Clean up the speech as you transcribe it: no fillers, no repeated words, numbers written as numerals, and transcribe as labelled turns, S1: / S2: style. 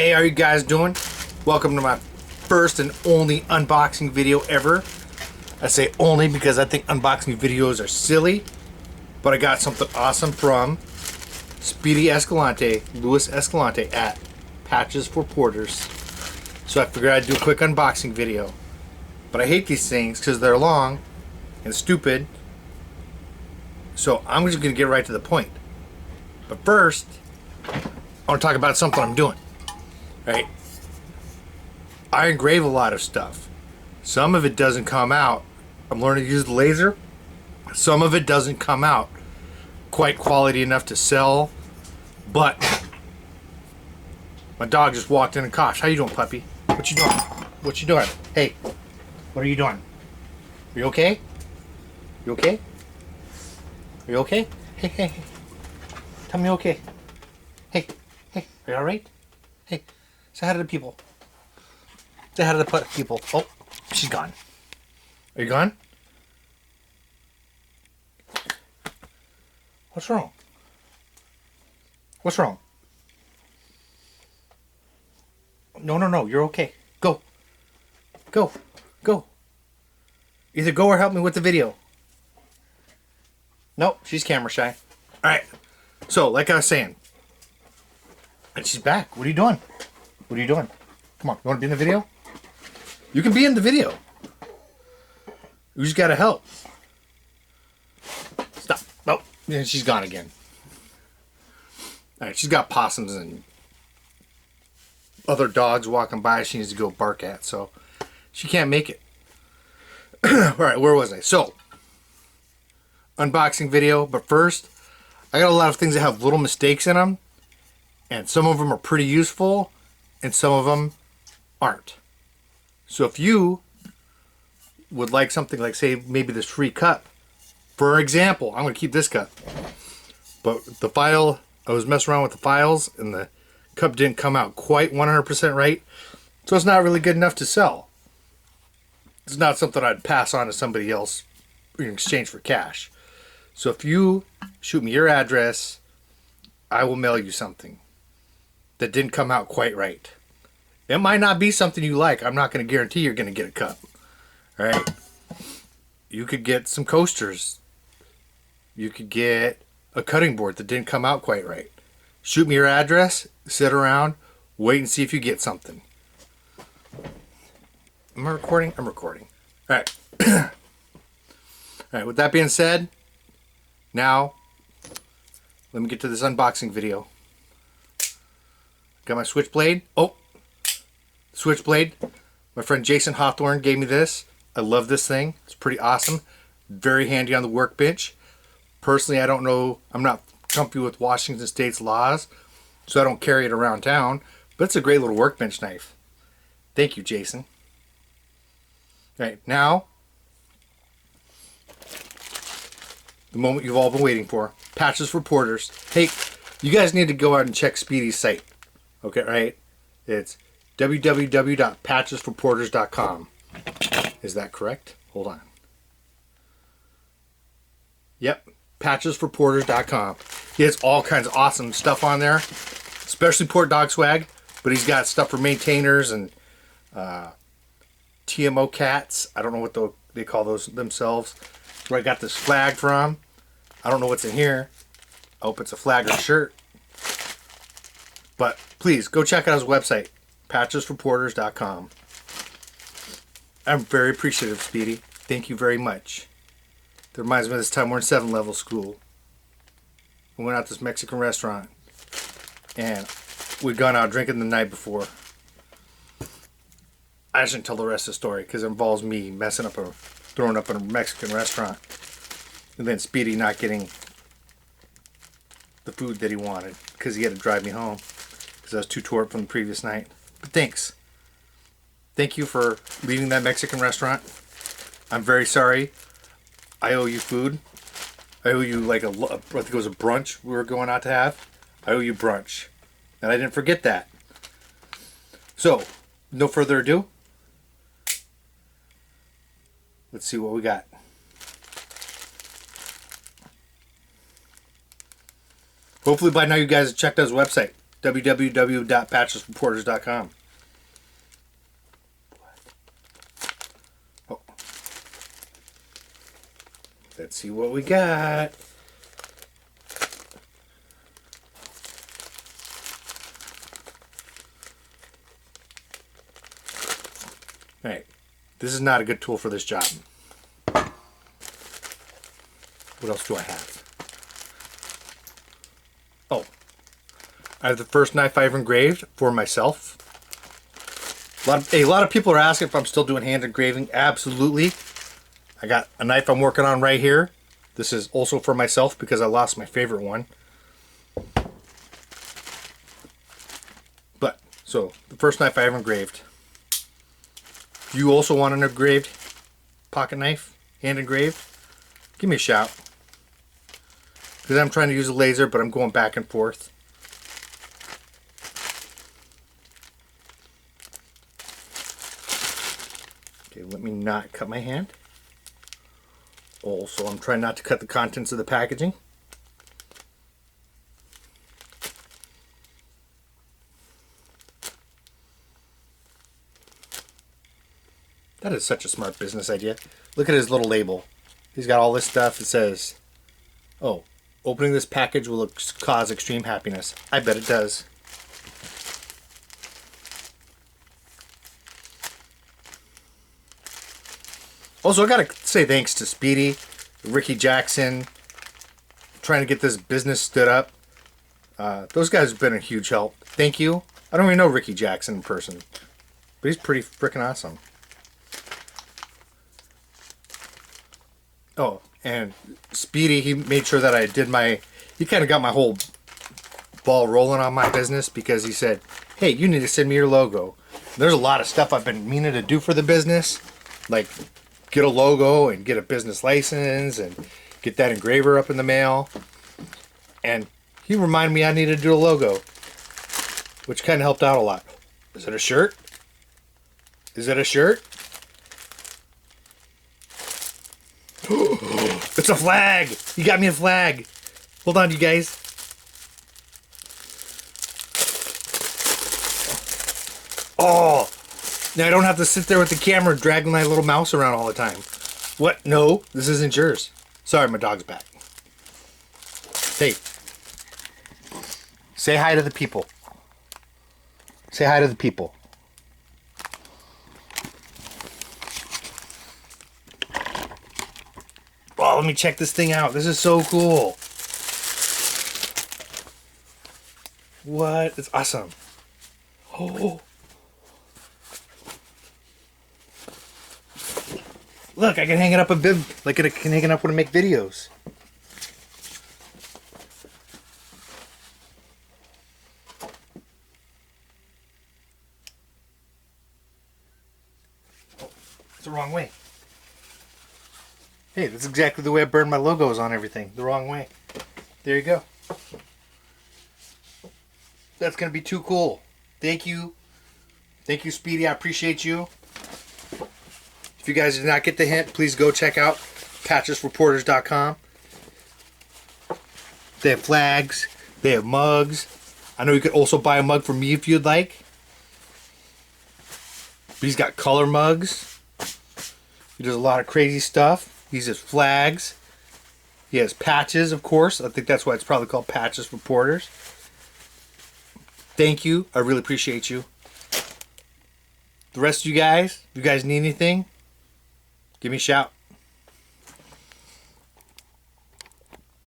S1: Hey, how are you guys doing? Welcome to my first and only unboxing video ever. I say only because I think unboxing videos are silly, but I got something awesome from Speedy Escalante, Luis Escalante at Patches for Porters. So I figured I'd do a quick unboxing video. But I hate these things because they're long and stupid. So I'm just going to get right to the point. But first, I want to talk about something I'm doing. Right? I engrave a lot of stuff. Some of it doesn't come out. I'm learning to use the laser. Some of it doesn't come out quite quality enough to sell. But my dog just walked in and coughed. How you doing, puppy? What you doing? What you doing? Hey, what are you doing? Are you okay? You okay? Are you okay? Hey, hey, hey. Tell me okay. Hey, hey, are you alright? Hey, say hi to the people. Say hi to the people. Oh, she's gone. Are you gone? What's wrong? What's wrong? No, you're okay. Go. Go. Go. Either go or help me with the video. Nope, she's camera shy. Alright, so like I was saying, and she's back. What are you doing? What are you doing? Come on, you want to be in the video? You can be in the video. You just gotta help. Stop. Oh, and she's gone again. Alright, she's got possums and other dogs walking by she needs to go bark at, so she can't make it. Alright, where was I? So, unboxing video, but first, I got a lot of things that have little mistakes in them, and some of them are pretty useful, and some of them aren't. So if you would like something like, say, maybe this free cup, for example, I'm going to keep this cup, but the file, I was messing around with the files, and the cup didn't come out quite 100% right, so it's not really good enough to sell. It's not something I'd pass on to somebody else in exchange for cash. So if you shoot me your address, I will mail you something that didn't come out quite right. It might not be something you like. I'm not going to guarantee you're going to get a cup. All right? You could get some coasters. You could get a cutting board that didn't come out quite right. Shoot me your address, sit around, wait and see if you get something. Am I recording? I'm recording. All right. All right, with that being said, now, let me get to this unboxing video. Got my switchblade. Oh, switchblade. My friend Jason Hawthorne gave me this. I love this thing. It's pretty awesome. Very handy on the workbench. Personally, I don't know. I'm not comfy with Washington State's laws, so I don't carry it around town. But it's a great little workbench knife. Thank you, Jason. All right, now, the moment you've all been waiting for. Patches for Porters. Hey, you guys need to go out and check Speedy's site. Okay, right? It's www.patchesforporters.com. Is that correct? Hold on. Yep, patchesforporters.com. He has all kinds of awesome stuff on there, especially Port Dog swag, but he's got stuff for maintainers and TMO cats. I don't know what they call those themselves. Where I got this flag from. I don't know what's in here. I hope it's a flag or shirt. But please, go check out his website, patchesforporters.com. I'm very appreciative, Speedy. Thank you very much. That reminds me of this time we're in 7-level school. We went out to this Mexican restaurant. And we'd gone out drinking the night before. I shouldn't tell the rest of the story because it involves me messing up or throwing up in a Mexican restaurant. And then Speedy not getting the food that he wanted because he had to drive me home because I was too tore up from the previous night. But thanks. Thank you for leaving that Mexican restaurant. I'm very sorry. I owe you food. I owe you like I think it was a brunch we were going out to have. I owe you brunch. And I didn't forget that. So, no further ado. Let's see what we got. Hopefully by now you guys have checked out his website, www.patchesreporters.com. Oh. Let's see what we got. Alright, this is not a good tool for this job. What else do I have? Oh, I have the first knife I ever engraved for myself. A lot of people are asking if I'm still doing hand engraving. Absolutely. I got a knife I'm working on right here. This is also for myself because I lost my favorite one. But, so, the first knife I ever engraved. If you also want an engraved pocket knife, hand engraved, give me a shout. Because I'm trying to use a laser, but I'm going back and forth. Okay, let me not cut my hand. Also, I'm trying not to cut the contents of the packaging. That is such a smart business idea. Look at his little label. He's got all this stuff. It says, oh, opening this package will cause extreme happiness. I bet it does. Also, I gotta say thanks to Speedy, Ricky Jackson, trying to get this business stood up. Those guys have been a huge help. Thank you. I don't even know Ricky Jackson in person, but he's pretty freaking awesome. Oh, and Speedy, he made sure that I did he kind of got my whole ball rolling on my business because he said, hey, you need to send me your logo. There's a lot of stuff I've been meaning to do for the business, like get a logo and get a business license and get that engraver up in the mail. And he reminded me I needed to do a logo, which kind of helped out a lot. Is it a shirt? Is it a shirt? It's a flag! You got me a flag! Hold on, you guys. Oh! Now I don't have to sit there with the camera dragging my little mouse around all the time. What? No, this isn't yours. Sorry, my dog's back. Hey. Say hi to the people. Say hi to the people. Oh, let me check this thing out. This is so cool. What? It's awesome. Oh. Look, I can hang it up a bit like I can hang it up when I make videos. Oh, it's the wrong way. Hey, that's exactly the way I burned my logos on everything. The wrong way. There you go. That's going to be too cool. Thank you. Thank you, Speedy. I appreciate you. If you guys did not get the hint, please go check out patchesreporters.com. They have flags. They have mugs. I know you could also buy a mug from me if you'd like. But he's got color mugs. He does a lot of crazy stuff. He has flags. He has patches, of course. I think that's why it's probably called Patches Reporters. Thank you. I really appreciate you. The rest of you guys, if you guys need anything, give me a shout.